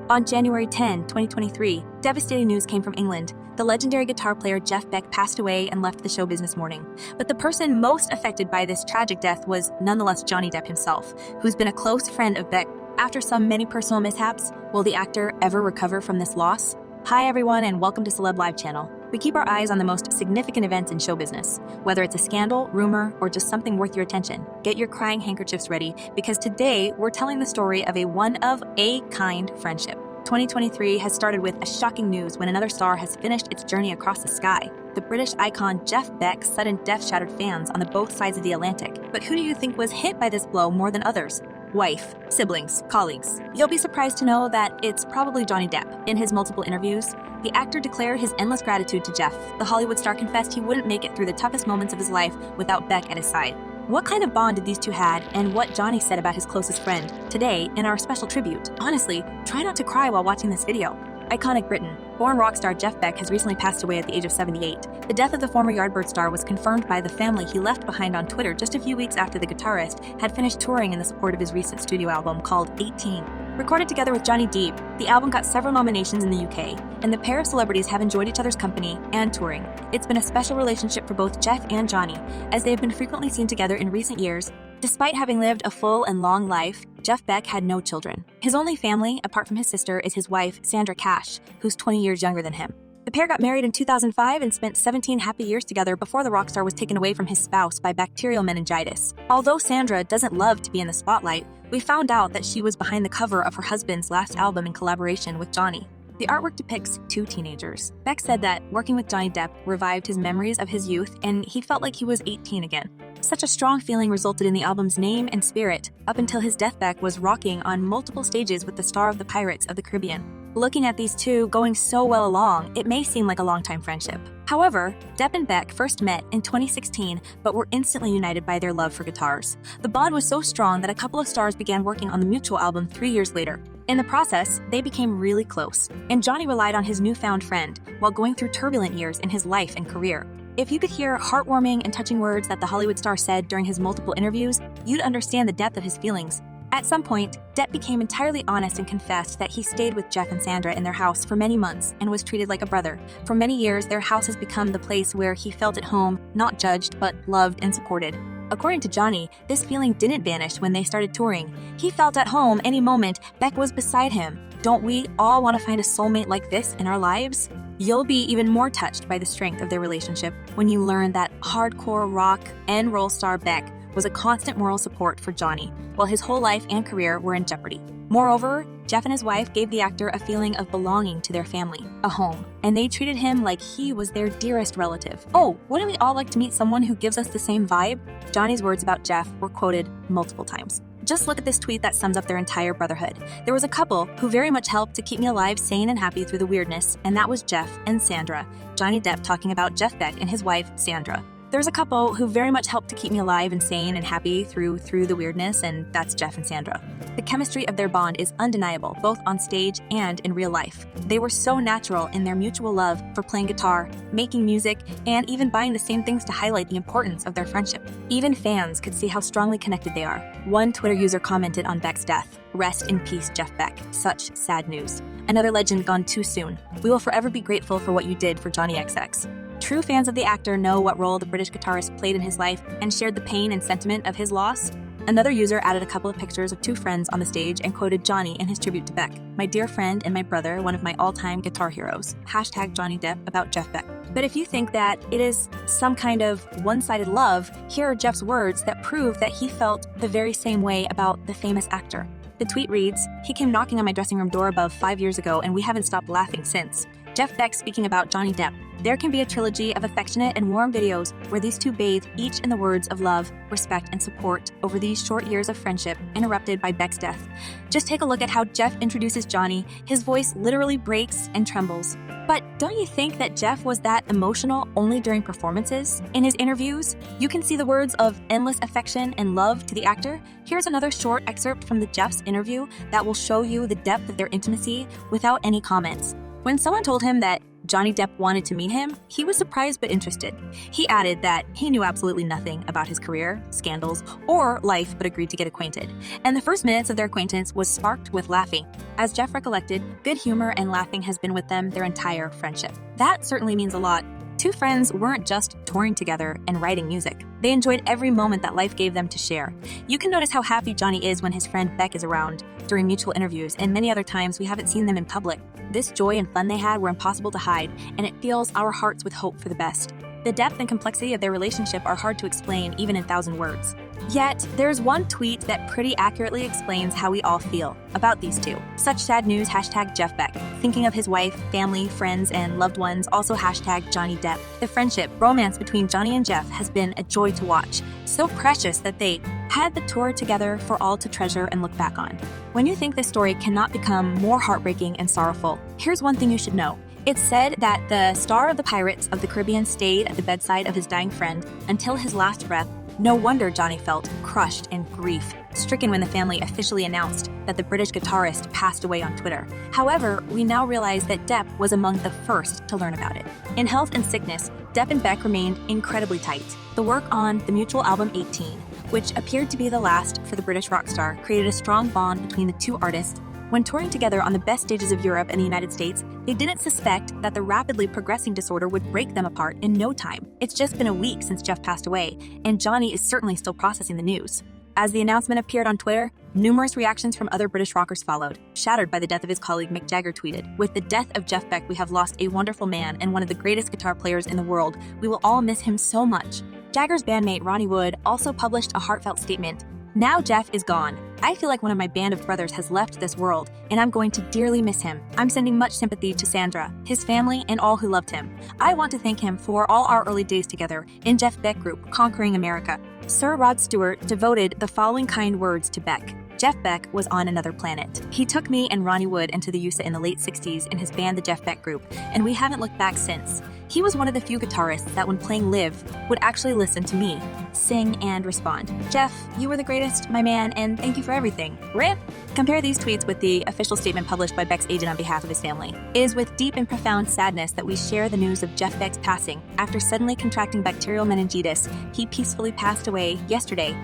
On January 10, 2023, devastating news came from England. The legendary guitar player Jeff Beck passed away and left the show business mourning. But the person most affected by this tragic death was nonetheless Johnny Depp himself, who's been a close friend of Beck. After some many personal mishaps, will the actor ever recover from this loss? Hi everyone, and welcome to Celeb Live channel. We keep our eyes on the most significant events in show business. Whether it's a scandal, rumor, or just something worth your attention, get your crying handkerchiefs ready, because today we're telling the story of a one-of-a-kind friendship. 2023 has started with a shocking news when another star has finished its journey across the sky. The British icon Jeff Beck's sudden death shattered fans on the both sides of the Atlantic. But who do you think was hit by this blow more than others? Wife, siblings, colleagues. You'll be surprised to know that it's probably Johnny Depp. In his multiple interviews, the actor declared his endless gratitude to Jeff. The Hollywood star confessed he wouldn't make it through the toughest moments of his life without Beck at his side. What kind of bond did these two had, and what Johnny said about his closest friend? Today, in our special tribute. Honestly, try not to cry while watching this video. Iconic Britain. Born rock star Jeff Beck has recently passed away at the age of 78. The death of the former Yardbird star was confirmed by the family he left behind on Twitter just a few weeks after the guitarist had finished touring in the support of his recent studio album called 18. Recorded together with Johnny Depp, the album got several nominations in the UK, and the pair of celebrities have enjoyed each other's company and touring. It's been a special relationship for both Jeff and Johnny, as they have been frequently seen together in recent years. Despite having lived a full and long life, Jeff Beck had no children. His only family, apart from his sister, is his wife, Sandra Cash, who's 20 years younger than him. The pair got married in 2005 and spent 17 happy years together before the rock star was taken away from his spouse by bacterial meningitis. Although Sandra doesn't love to be in the spotlight, we found out that she was behind the cover of her husband's last album in collaboration with Johnny. The artwork depicts two teenagers. Beck said that working with Johnny Depp revived his memories of his youth, and he felt like he was 18 again. Such a strong feeling resulted in the album's name and spirit. Up until his death, Beck was rocking on multiple stages with the star of the Pirates of the Caribbean. Looking at these two going so well along, it may seem like a long-time friendship. However, Depp and Beck first met in 2016, but were instantly united by their love for guitars. The bond was so strong that a couple of stars began working on the mutual album 3 years later. In the process, they became really close, and Johnny relied on his newfound friend while going through turbulent years in his life and career. If you could hear heartwarming and touching words that the Hollywood star said during his multiple interviews, you'd understand the depth of his feelings. At some point, Depp became entirely honest and confessed that he stayed with Jeff and Sandra in their house for many months and was treated like a brother. For many years, their house has become the place where he felt at home, not judged, but loved and supported. According to Johnny, this feeling didn't vanish when they started touring. He felt at home any moment Beck was beside him. Don't we all want to find a soulmate like this in our lives? You'll be even more touched by the strength of their relationship when you learn that hardcore rock and roll star Beck was a constant moral support for Johnny, while his whole life and career were in jeopardy. Moreover, Jeff and his wife gave the actor a feeling of belonging to their family, a home, and they treated him like he was their dearest relative. Oh, wouldn't we all like to meet someone who gives us the same vibe? Johnny's words about Jeff were quoted multiple times. Just look at this tweet that sums up their entire brotherhood. There was a couple who very much helped to keep me alive, sane, and happy through the weirdness, and that was Jeff and Sandra. Johnny Depp talking about Jeff Beck and his wife, Sandra. There's a couple who very much helped to keep me alive and sane and happy through the weirdness, and that's Jeff and Sandra. The chemistry of their bond is undeniable, both on stage and in real life. They were so natural in their mutual love for playing guitar, making music, and even buying the same things to highlight the importance of their friendship. Even fans could see how strongly connected they are. One Twitter user commented on Beck's death, "Rest in peace, Jeff Beck. Such sad news. Another legend gone too soon. We will forever be grateful for what you did for Johnny XX." True fans of the actor know what role the British guitarist played in his life and shared the pain and sentiment of his loss. Another user added a couple of pictures of two friends on the stage and quoted Johnny in his tribute to Beck. "My dear friend and my brother, one of my all-time guitar heroes. Hashtag Johnny Depp about Jeff Beck." But if you think that it is some kind of one-sided love, here are Jeff's words that prove that he felt the very same way about the famous actor. The tweet reads, "He came knocking on my dressing room door above 5 years ago, and we haven't stopped laughing since." Jeff Beck speaking about Johnny Depp. There can be a trilogy of affectionate and warm videos where these two bathe each in the words of love, respect, and support over these short years of friendship interrupted by Beck's death. Just take a look at how Jeff introduces Johnny. His voice literally breaks and trembles. But don't you think that Jeff was that emotional only during performances? In his interviews, you can see the words of endless affection and love to the actor. Here's another short excerpt from the Jeff's interview that will show you the depth of their intimacy without any comments. When someone told him that Johnny Depp wanted to meet him, he was surprised but interested. He added that he knew absolutely nothing about his career, scandals, or life, but agreed to get acquainted. And the first minutes of their acquaintance was sparked with laughing. As Jeff recollected, good humor and laughing has been with them their entire friendship. That certainly means a lot. Two friends weren't just touring together and writing music. They enjoyed every moment that life gave them to share. You can notice how happy Johnny is when his friend Beck is around, during mutual interviews, and many other times we haven't seen them in public. This joy and fun they had were impossible to hide, and it fills our hearts with hope for the best. The depth and complexity of their relationship are hard to explain even in 1,000 words. Yet, there's one tweet that pretty accurately explains how we all feel about these two. Such sad news, #Jeff Beck. Thinking of his wife, family, friends, and loved ones, also #Johnny Depp. The friendship, romance between Johnny and Jeff has been a joy to watch. So precious that they had the tour together for all to treasure and look back on. When you think this story cannot become more heartbreaking and sorrowful, here's one thing you should know. It's said that the star of the Pirates of the Caribbean stayed at the bedside of his dying friend until his last breath. No wonder Johnny felt crushed in grief, stricken when the family officially announced that the British guitarist passed away on Twitter. However, we now realize that Depp was among the first to learn about it. In health and sickness, Depp and Beck remained incredibly tight. The work on the mutual album 18, which appeared to be the last for the British rock star, created a strong bond between the two artists. When touring together on the best stages of Europe and the United States, they didn't suspect that the rapidly progressing disorder would break them apart in no time. It's just been a week since Jeff passed away, and Johnny is certainly still processing the news. As the announcement appeared on Twitter, numerous reactions from other British rockers followed. Shattered by the death of his colleague, Mick Jagger tweeted, "With the death of Jeff Beck, we have lost a wonderful man and one of the greatest guitar players in the world. We will all miss him so much." Jagger's bandmate, Ronnie Wood, also published a heartfelt statement. "Now Jeff is gone. I feel like one of my band of brothers has left this world, and I'm going to dearly miss him. I'm sending much sympathy to Sandra, his family, and all who loved him. I want to thank him for all our early days together in Jeff Beck Group, Conquering America." Sir Rod Stewart devoted the following kind words to Beck. "Jeff Beck was on another planet. He took me and Ronnie Wood into the USA in the late 60s in his band, the Jeff Beck Group, and we haven't looked back since. He was one of the few guitarists that when playing live would actually listen to me, sing, and respond. Jeff, you were the greatest, my man, and thank you for everything. RIP!" Compare these tweets with the official statement published by Beck's agent on behalf of his family. It is with deep and profound sadness that we share the news of Jeff Beck's passing. After suddenly contracting bacterial meningitis, he peacefully passed away yesterday.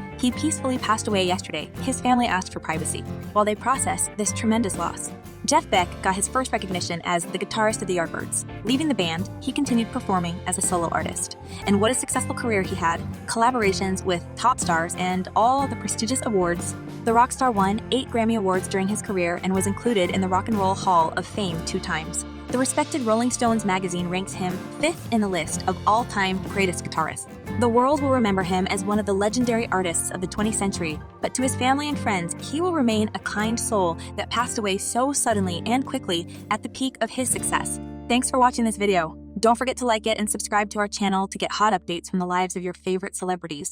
His family asked for privacy while they process this tremendous loss. Jeff Beck got his first recognition as the guitarist of the Yardbirds. Leaving the band, he continued performing as a solo artist. And what a successful career he had, collaborations with top stars and all the prestigious awards. The rock star won 8 Grammy Awards during his career and was included in the Rock and Roll Hall of Fame 2 times. The respected Rolling Stones magazine ranks him 5th in the list of all-time greatest guitarists. The world will remember him as one of the legendary artists of the 20th century, but to his family and friends, he will remain a kind soul that passed away so suddenly and quickly at the peak of his success. Thanks for watching this video. Don't forget to like it and subscribe to our channel to get hot updates from the lives of your favorite celebrities.